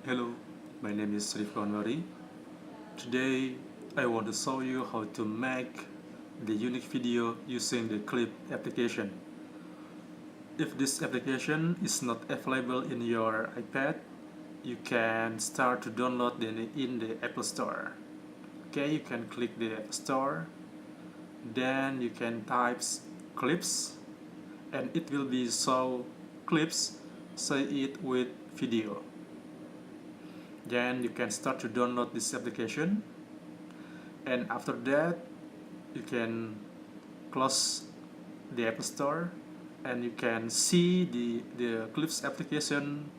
Hello, my name is Rifkanwari. Today I want to show you how to make the unique video using the clip application. If this application is not available in your iPad, you can start to download it in the Apple Store. Okay, you can click the App Store, then you can type clips and it will be show clips, say it with video. Then you can start to download this application, and after that you can close the App Store and you can see the clips application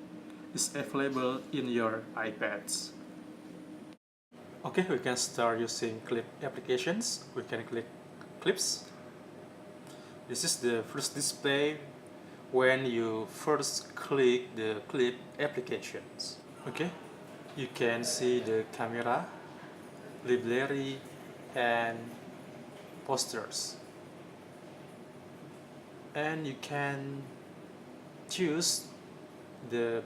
is available in your iPads. Okay, we can start using clip applications. We can click clips. This is the first display when you first click the clip applications. Okay, you can see the camera, library, and posters. And you can choose the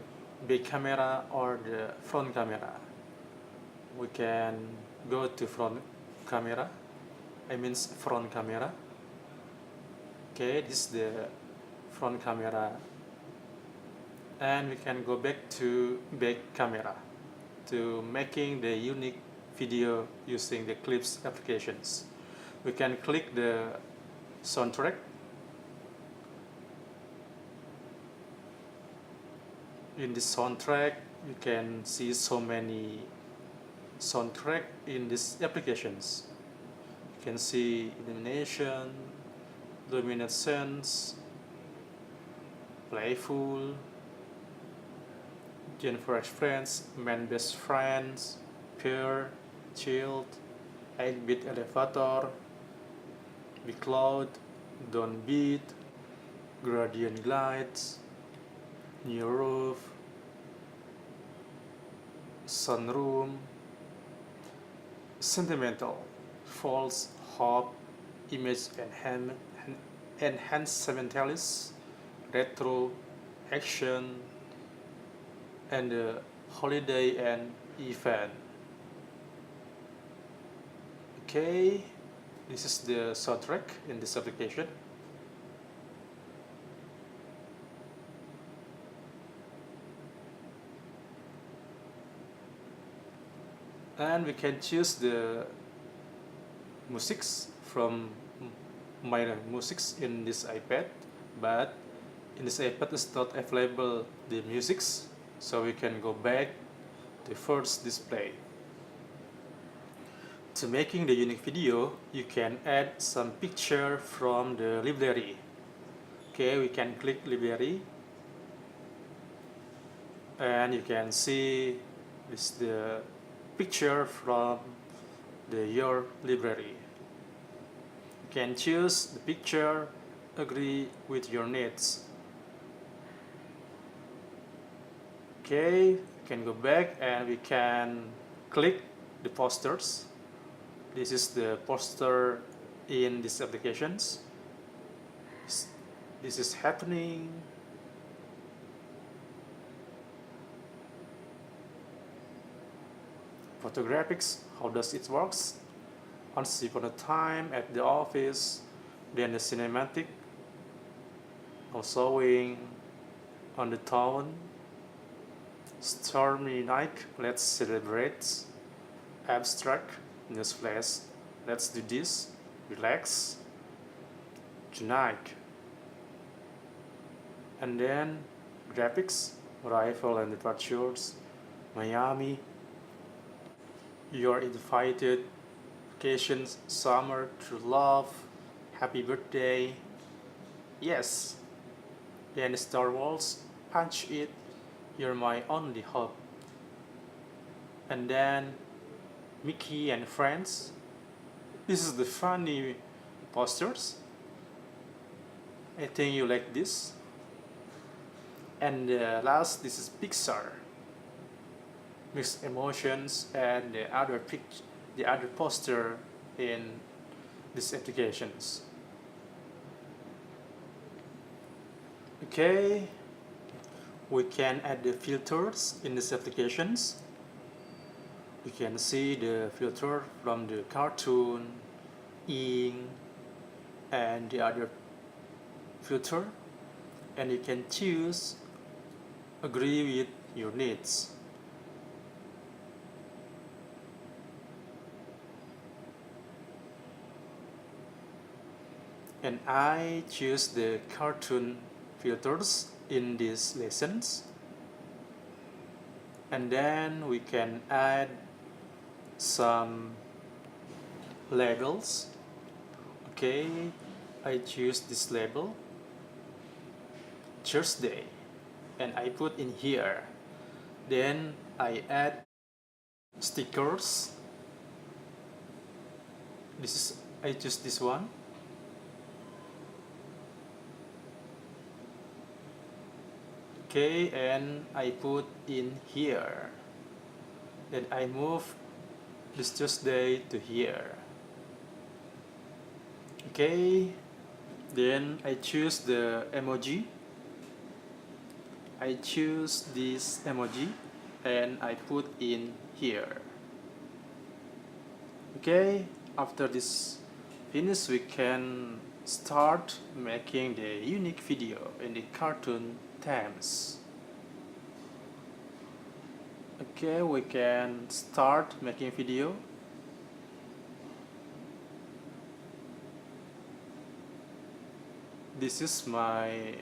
back camera or the front camera. We can go to front camera. Front camera. Okay, this is the front camera. And we can go back to back camera to making the unique video using the clips applications. We can click the soundtrack. In this soundtrack, you can see so many soundtrack in these applications. You can see illumination, luminescence, playful, Jennifer's friends, man best friends, pure, chilled, 8-bit elevator, big cloud, downbeat, gradient lights, new roof, sunroom, sentimental, false hope, image enhancementalis, retro, action, and holiday and event. Okay, this is the soundtrack in this application. And we can choose the musics from my musics in this iPad, but in this iPad is not available the musics, so we can go back to first display. To making the unique video, you can add some picture from the library. Okay, we can click library, and you can see this the picture from your library. You can choose the picture agree with your needs. Okay, we can go back and we can click the posters. This is the poster in these applications. This is happening. Photographics, how does it works? Once upon a time at the office, then the cinematic, or showing on the town, stormy night, let's celebrate, abstract, newsflash, let's do this, relax, tonight, and then graphics, arrival and departures, Miami, you're invited, vacations, summer, true love, happy birthday, yes, then Star Wars, punch it, you're my only hope, and then Mickey and friends. This is the funny posters. I think you like this. And last, this is Pixar. Mixed emotions and the other poster in these applications. Okay, we can add the filters in these applications. You can see the filter from the cartoon, ink, and the other filter, and you can choose agree with your needs. And I choose the cartoon filters in these lessons, and then we can add some labels. Okay, I choose this label Thursday and I put in here. Then I add stickers. I choose this one. Okay, and I put in here. Then I move this Tuesday to here. Okay, then I choose the emoji. I choose this emoji and I put in here. Okay, after this finish, we can start making the unique video in the cartoon themes. Okay, we can start making video. This is my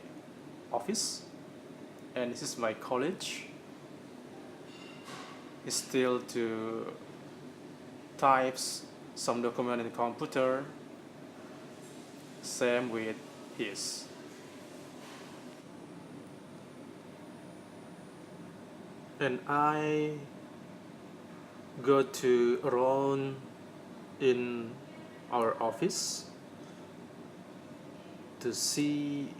office and this is my college. It's still to type some document in the computer. Same with his. And I go to around in our office to see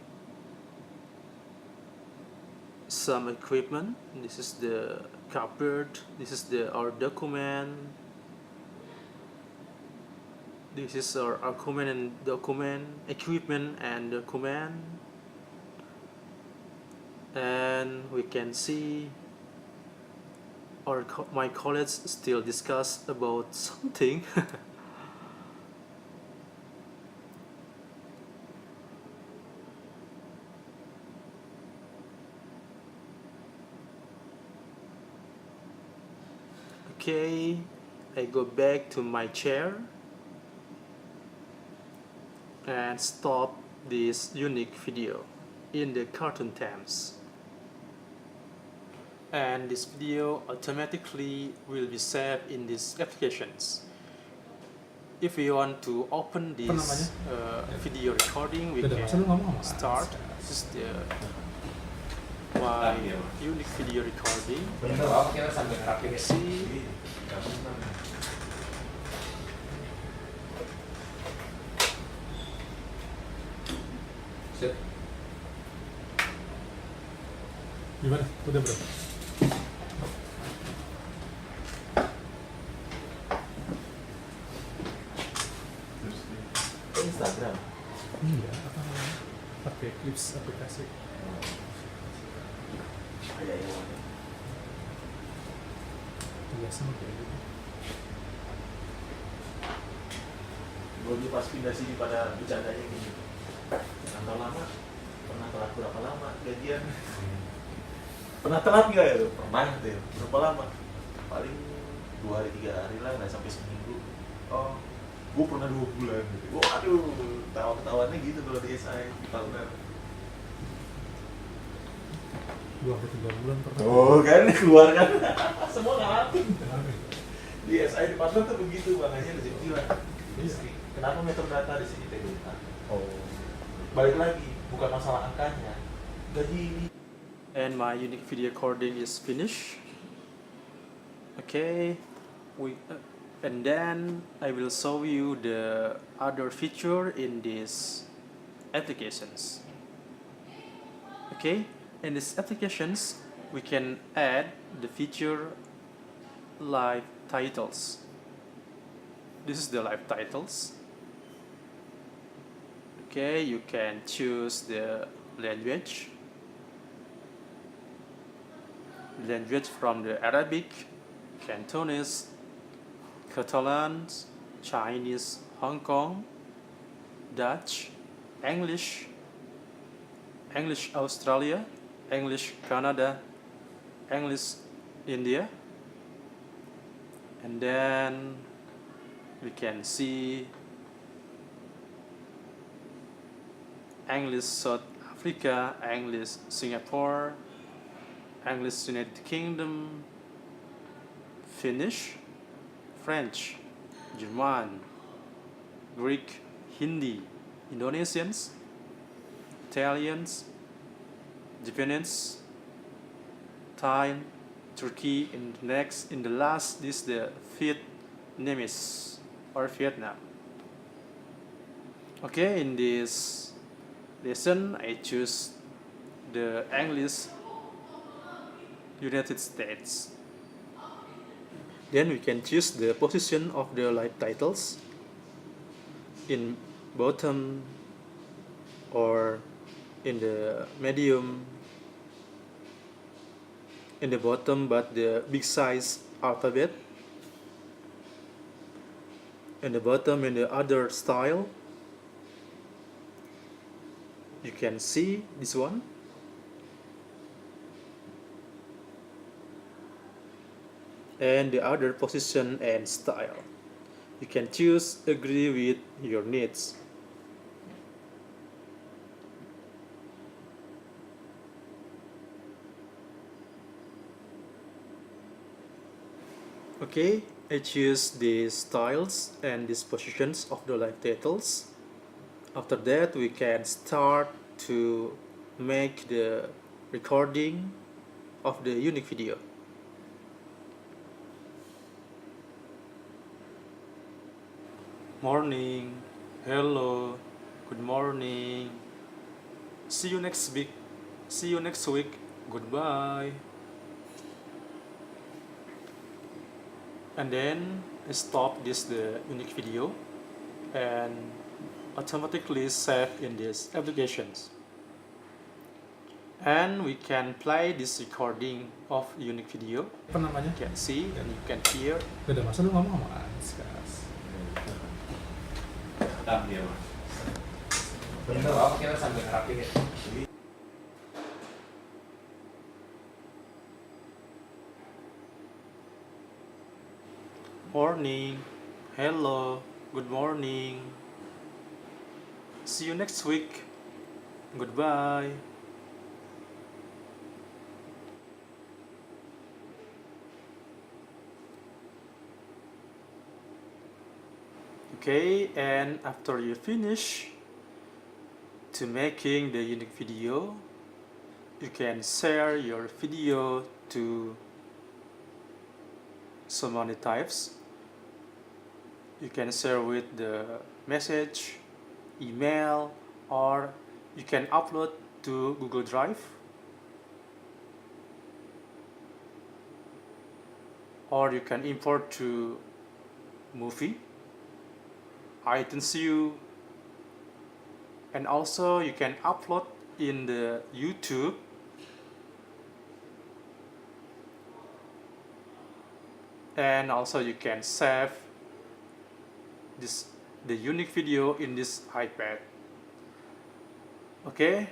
some equipment. This is the cupboard. This is our document. This is our equipment and document. And we can see my colleagues still discuss about something. Okay, I go back to my chair and stop this unique video in the cartoon themes. And this video automatically will be saved in these applications. If we want to open this video recording, we can start. This is my unique video recording. You can see. Gimana? Udah bro? Instagram? Enggak, apa namanya? Pakai clips aplikasi. Ada yang Biasa kayak gitu. gue pas pindah sini pada bercandanya gini. Kantor lama, pernah telat berapa lama gajian? Pernah telat nggak ya? Pernah tuh ya. Berapa lama? Paling 2 hari 3 hari lah, nggak sampai seminggu. Oh, gue pernah 2 bulan gitu. Waduh, tawa-tawaannya gitu kalau di SI tahunan. 2-3 bulan pernah. Oh kan, keluar kan? Semua ngalamin. Di SI department tuh begitu, makanya di sini bilang. Kenapa metadata di sini TDK? Oh, balik lagi, bukan masalah angkanya, gaji ini. And my unique video recording is finished. Okay, and then I will show you the other feature in these applications. Okay, in these applications we can add the feature live titles. This is the live titles. Okay, you can choose the language. language from the Arabic, Cantonese, Catalan, Chinese, Hong Kong, Dutch, English, English Australia, English Canada, English India, and then we can see English South Africa, English Singapore, English United Kingdom, Finnish, French, German, Greek, Hindi, Indonesians, Italians, Japanese, Thai, Turkey, and next in the last is the Vietnamese or Vietnam. Okay, in this lesson I choose the English United States. Then we can choose the position of the live titles in bottom or in the medium, in the bottom but the big size alphabet, in the bottom in the other style. You can see this one. And the other position and style. You can choose agree with your needs. Okay, I choose these styles and these positions of the live titles. After that, we can start to make the recording of the unique video. Morning, hello, good morning. See you next week. See you next week. Goodbye. And then I stop the unique video and automatically save in these applications. And we can play this recording of unique video. Apa namanya? You can see and you can hear. Udah masa lu ngomong sama Anskas. Tam dia mas. Bener loh, kita sambil ngerapin ya. Morning, hello, good morning. See you next week. Goodbye. Okay, and after you finish to making the unique video, you can share your video to so many types. You can share with the message, email, or you can upload to Google Drive, or you can import to movie, iTunes U, and also you can upload in the YouTube, and also you can save the unique video in this iPad. Okay,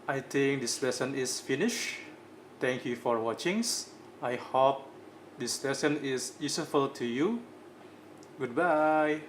I think this lesson is finished. Thank you for watching. I hope this lesson is useful to you. Goodbye.